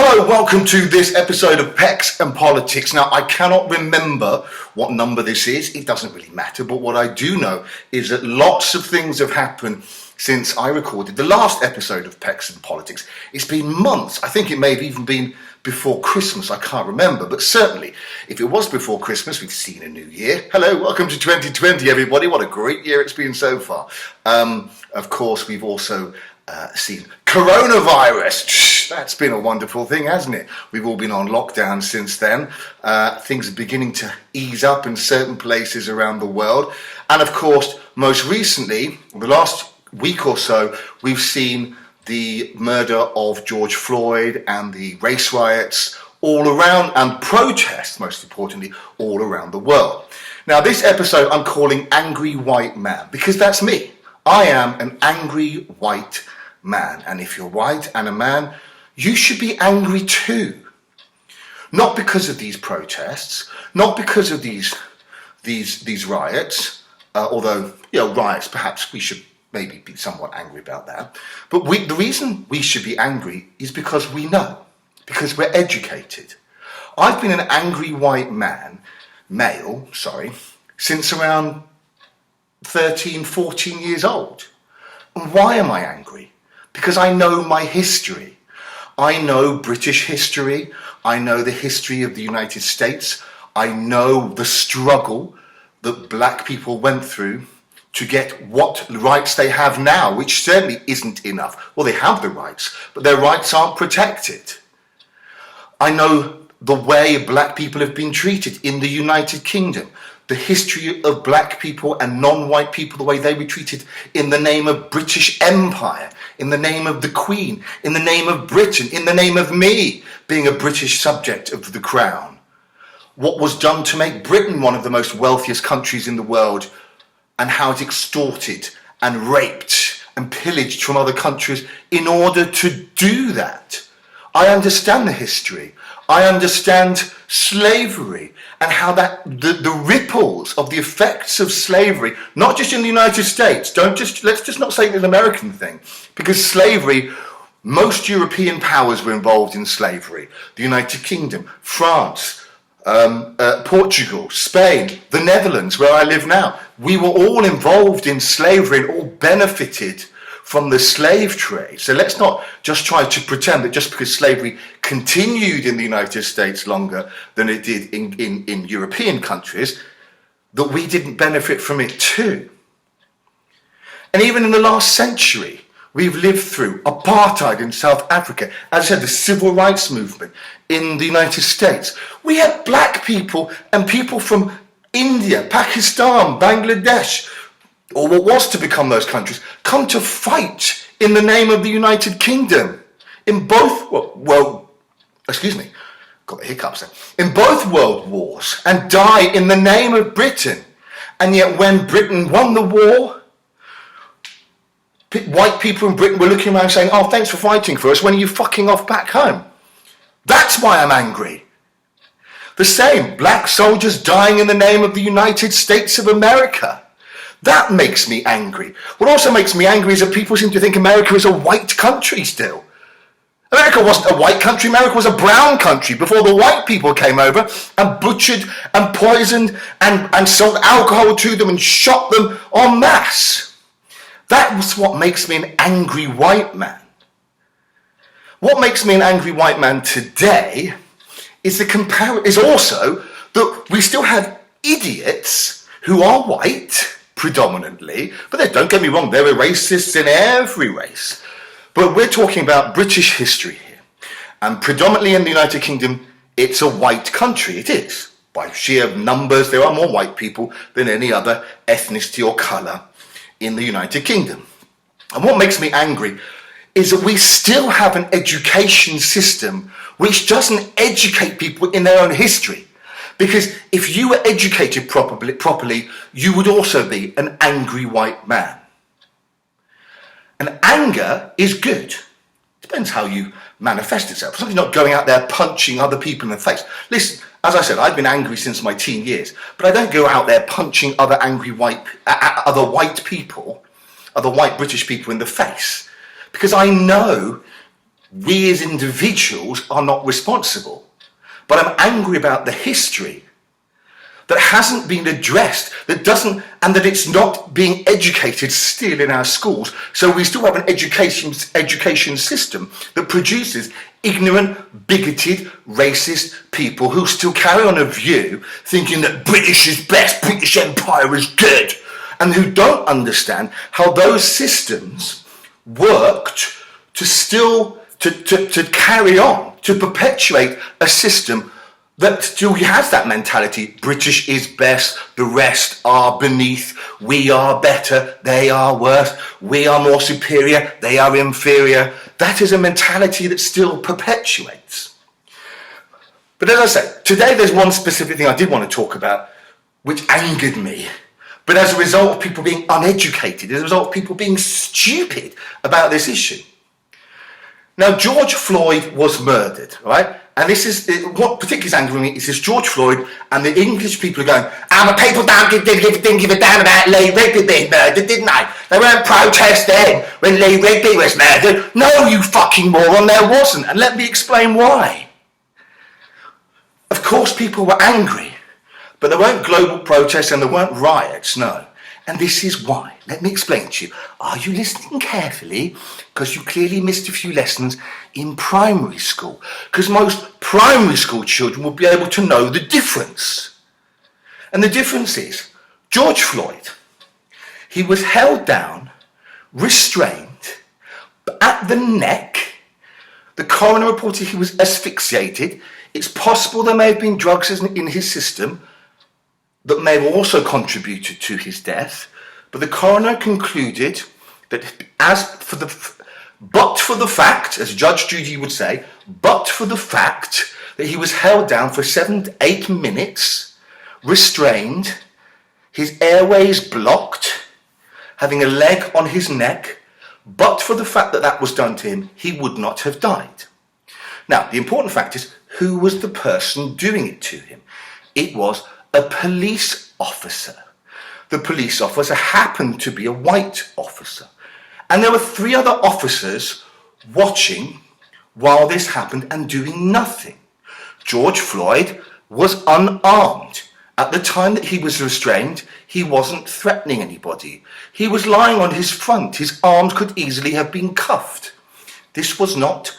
Hello, welcome to this episode of PECS and Politics. Now, I cannot remember what number this is. It doesn't really matter. But what I do know is that lots of things have happened since I recorded the last episode of PECS and Politics. It's been months. I think it may have even been before Christmas. I can't remember. But certainly, if it was before Christmas, we've seen a new year. Hello, welcome to 2020, everybody. What a great year it's been so far. Of course, we've also seen coronavirus. That's been a wonderful thing, hasn't it? We've all been on lockdown since then. Things are beginning to ease up in certain places around the world. And of course, most recently, the last week or so, we've seen the murder of George Floyd and the race riots all around, and protests, most importantly, all around the world. Now, this episode I'm calling Angry White Man, because that's me. I am an angry white man. And if you're white and a man, you should be angry too. Not because of these protests, not because of these riots, although, riots, perhaps we should maybe be somewhat angry about that. But the reason we should be angry is because we know, because we're educated. I've been an angry white male, since around 13, 14 years old. And why am I angry? Because I know my history. I know British history. I know the history of the United States. I know the struggle that black people went through to get what rights they have now, which certainly isn't enough. Well, they have the rights, but their rights aren't protected. I know the way black people have been treated in the United Kingdom, the history of black people and non-white people, the way they were treated in the name of British Empire, in the name of the Queen, in the name of Britain, in the name of me being a British subject of the Crown. What was done to make Britain one of the most wealthiest countries in the world, and how it extorted and raped and pillaged from other countries in order to do that. I understand the history. I understand slavery and how that the ripples of the effects of slavery, not just in the United States, let's just not say it's an American thing, because slavery, most European powers were involved in slavery. The United Kingdom, France, Portugal, Spain, the Netherlands, where I live now. We were all involved in slavery and all benefited from the slave trade. So let's not just try to pretend that just because slavery continued in the United States longer than it did in European countries, that we didn't benefit from it too. And even in the last century, we've lived through apartheid in South Africa, as I said, the civil rights movement in the United States. We had black people and people from India, Pakistan, Bangladesh, or what was to become those countries, come to fight in the name of the United Kingdom in both, got the hiccups there, in both world wars, and die in the name of Britain. And yet when Britain won the war, white people in Britain were looking around saying, oh, thanks for fighting for us, when are you fucking off back home? That's why I'm angry. The same, black soldiers dying in the name of the United States of America. That makes me angry. What also makes me angry is that people seem to think America is a white country still. America wasn't a white country, America was a brown country before the white people came over and butchered and poisoned and sold alcohol to them and shot them en masse. That's what makes me an angry white man. What makes me an angry white man today is also that we still have idiots who are white, predominantly, but don't get me wrong, there are racists in every race. But we're talking about British history here. And predominantly in the United Kingdom, it's a white country. It is. By sheer numbers, there are more white people than any other ethnicity or colour in the United Kingdom. And what makes me angry is that we still have an education system which doesn't educate people in their own history. Because if you were educated properly, you would also be an angry white man. And anger is good. Depends how you manifest itself. Something's not going out there punching other people in the face. Listen, as I said, I've been angry since my teen years, but I don't go out there punching other white British people in the face. Because I know we as individuals are not responsible. But I'm angry about the history that hasn't been addressed, that doesn't, and that it's not being educated still in our schools. So we still have an education system that produces ignorant, bigoted, racist people who still carry on a view thinking that British is best, British Empire is good, and who don't understand how those systems worked to carry on, to perpetuate a system that still has that mentality. British is best, the rest are beneath, we are better, they are worse, we are more superior, they are inferior. That is a mentality that still perpetuates. But as I say, today there's one specific thing I did want to talk about which angered me. But as a result of people being uneducated, as a result of people being stupid about this issue. Now, George Floyd was murdered, right? And this is, what particularly is angering me is this George Floyd and the English people are going, but people didn't give a damn about Lee Rigby being murdered, didn't they? They weren't protesting when Lee Rigby was murdered. No, you fucking moron, there wasn't. And let me explain why. Of course people were angry, but there weren't global protests and there weren't riots, no. And this is why. Let me explain to you. Are you listening carefully? Because you clearly missed a few lessons in primary school. Because most primary school children will be able to know the difference. And the difference is, George Floyd, he was held down, restrained, at the neck. The coroner reported he was asphyxiated. It's possible there may have been drugs in his system that may have also contributed to his death, but the coroner concluded that but for the fact, as Judge Judy would say, but for the fact that he was held down for 7 to 8 minutes, restrained, his airways blocked, having a leg on his neck, but for the fact that that was done to him, he would not have died. Now, the important fact is, who was the person doing it to him? It was a police officer. The police officer happened to be a white officer. And there were 3 other officers watching while this happened and doing nothing. George Floyd was unarmed. At the time that he was restrained, he wasn't threatening anybody. He was lying on his front. His arms could easily have been cuffed. This was not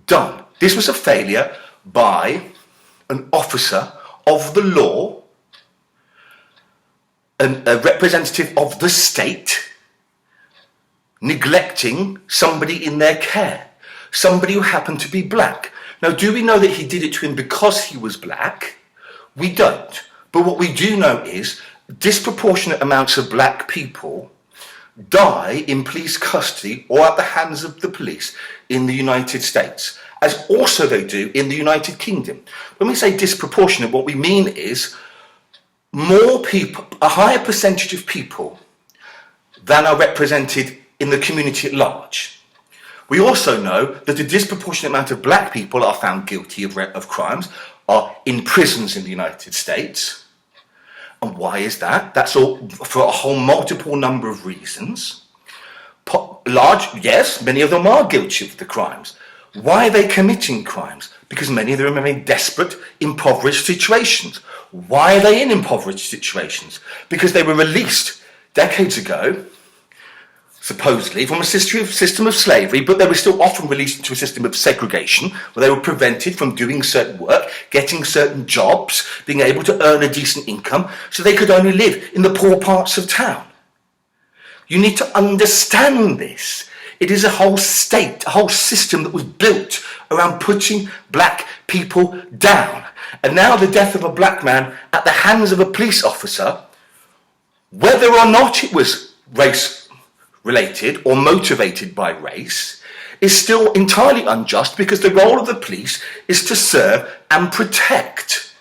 done. This was a failure by an officer of the law, a representative of the state, neglecting somebody in their care, somebody who happened to be black. Now, do we know that he did it to him because he was black? We don't. But what we do know is disproportionate amounts of black people die in police custody or at the hands of the police in the United States, as also they do in the United Kingdom. When we say disproportionate, what we mean is more people, a higher percentage of people than are represented in the community at large. We also know that a disproportionate amount of black people are found guilty of crimes, are in prisons in the United States. And why is that? That's all for a whole multiple number of reasons. Yes, many of them are guilty of the crimes. Why are they committing crimes? Because many of them are in desperate, impoverished situations. Why are they in impoverished situations? Because they were released decades ago, supposedly, from a system of slavery, but they were still often released into a system of segregation, where they were prevented from doing certain work, getting certain jobs, being able to earn a decent income, so they could only live in the poor parts of town. You need to understand this. It is a whole state, a whole system that was built around putting black people down. And now the death of a black man at the hands of a police officer, whether or not it was race related or motivated by race, is still entirely unjust, because the role of the police is to serve and protect.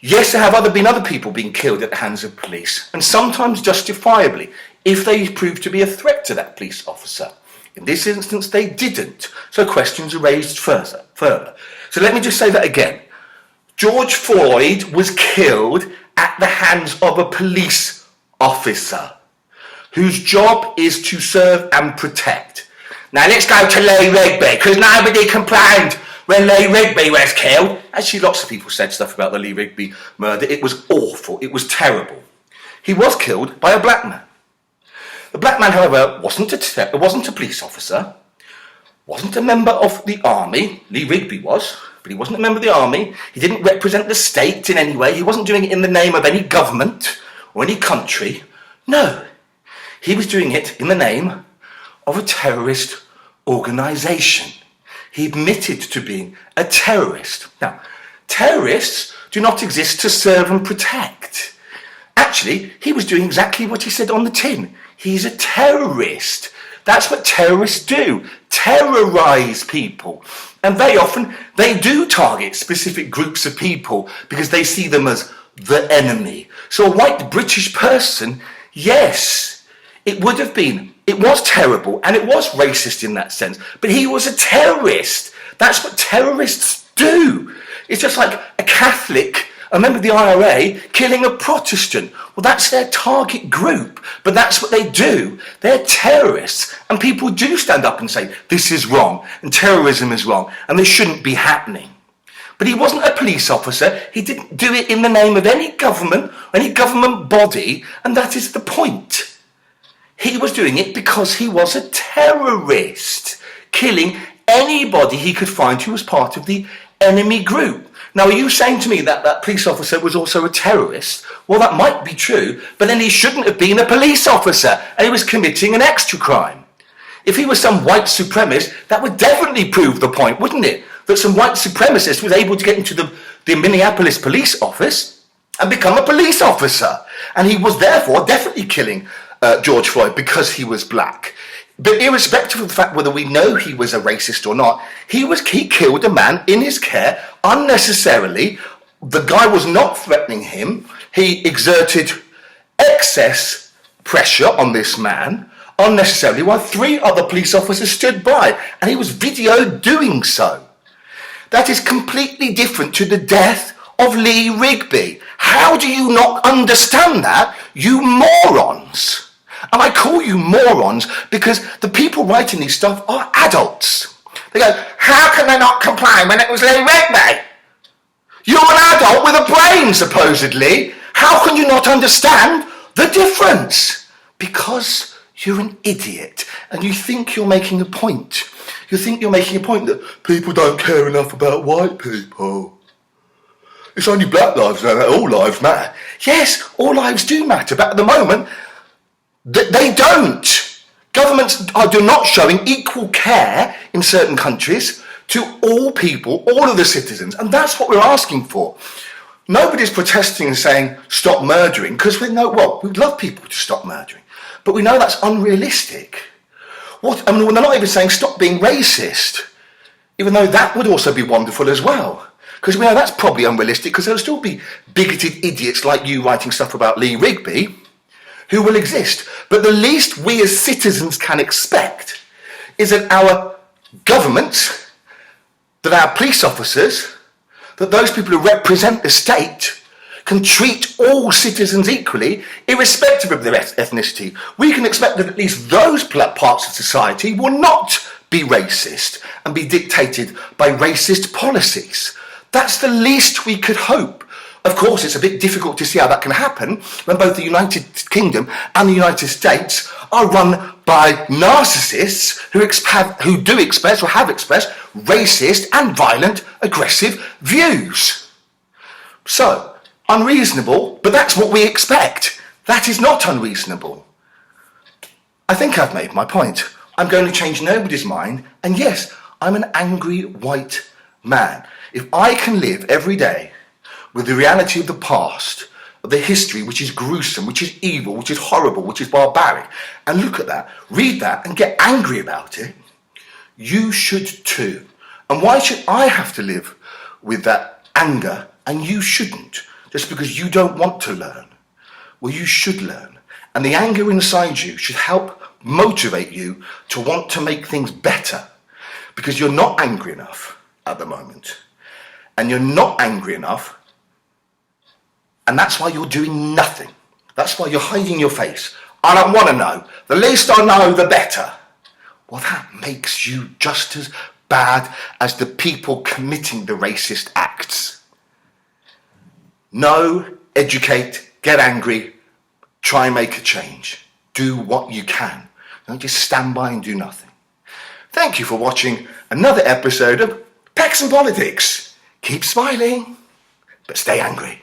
Yes, there have been other people being killed at the hands of police, and sometimes justifiably, if they prove to be a threat to that police officer. In this instance, they didn't. So questions are raised further. So let me just say that again. George Floyd was killed at the hands of a police officer whose job is to serve and protect. Now let's go to Lee Rigby, because nobody complained when Lee Rigby was killed. Actually, lots of people said stuff about the Lee Rigby murder. It was awful. It was terrible. He was killed by a black man. The black man, however, wasn't a police officer, wasn't a member of the army. Lee Rigby was, but he wasn't a member of the army. He didn't represent the state in any way. He wasn't doing it in the name of any government or any country. No, he was doing it in the name of a terrorist organisation. He admitted to being a terrorist. Now, terrorists do not exist to serve and protect. Actually, he was doing exactly what he said on the tin. He's a terrorist. That's what terrorists do, terrorise people. And very often, they do target specific groups of people because they see them as the enemy. So a white British person, yes, it was terrible and it was racist in that sense, but he was a terrorist. That's what terrorists do. It's just like a Catholic, a member of the IRA, killing a Protestant. Well, that's their target group, but that's what they do. They're terrorists, and people do stand up and say, this is wrong, and terrorism is wrong, and this shouldn't be happening. But he wasn't a police officer. He didn't do it in the name of any government, any government body, and that is the point. He was doing it because he was a terrorist, killing anybody he could find who was part of the enemy group. Now, are you saying to me that that police officer was also a terrorist? Well, that might be true, but then he shouldn't have been a police officer, and he was committing an extra crime. If he was some white supremacist, that would definitely prove the point, wouldn't it? That some white supremacist was able to get into the Minneapolis police office and become a police officer. And he was therefore definitely killing George Floyd because he was black. But irrespective of the fact whether we know he was a racist or not, he killed a man in his care unnecessarily. The guy was not threatening him. He exerted excess pressure on this man unnecessarily while 3 other police officers stood by, and he was videoed doing so. That is completely different to the death of Lee Rigby. How do you not understand that, you morons? And I call you morons because the people writing these stuff are adults. They go, how can they not complain when it was Lee Rigby? You're an adult with a brain, supposedly. How can you not understand the difference? Because you're an idiot and you think you're making a point. You think you're making a point that people don't care enough about white people. It's only black lives that all lives matter. Yes, all lives do matter, but at the moment, they don't. Governments do not showing equal care in certain countries to all people, all of the citizens, and that's what we're asking for. Nobody's protesting and saying stop murdering because we'd love people to stop murdering, but we know that's unrealistic. We're not even saying stop being racist, even though that would also be wonderful as well, because we know that's probably unrealistic because there'll still be bigoted idiots like you writing stuff about Lee Rigby who will exist. But the least we as citizens can expect is that our governments, that our police officers, that those people who represent the state can treat all citizens equally, irrespective of their ethnicity. We can expect that at least those parts of society will not be racist and be dictated by racist policies. That's the least we could hope. Of course, it's a bit difficult to see how that can happen when both the United Kingdom and the United States are run by narcissists who do express or have expressed racist and violent, aggressive views. So, unreasonable, but that's what we expect. That is not unreasonable. I think I've made my point. I'm going to change nobody's mind, and yes, I'm an angry white man. If I can live every day with the reality of the past, of the history, which is gruesome, which is evil, which is horrible, which is barbaric, and look at that, read that, and get angry about it, you should too. And why should I have to live with that anger and you shouldn't? Just because you don't want to learn? Well, you should learn. And the anger inside you should help motivate you to want to make things better, because you're not angry enough at the moment. And you're not angry enough, and that's why you're doing nothing. That's why you're hiding your face. I don't want to know. The least I know, the better. well, that makes you just as bad as the people committing the racist acts. Know, educate, get angry, try and make a change. Do what you can. Don't just stand by and do nothing. Thank you for watching another episode of PECS and Politics. Keep smiling, but stay angry.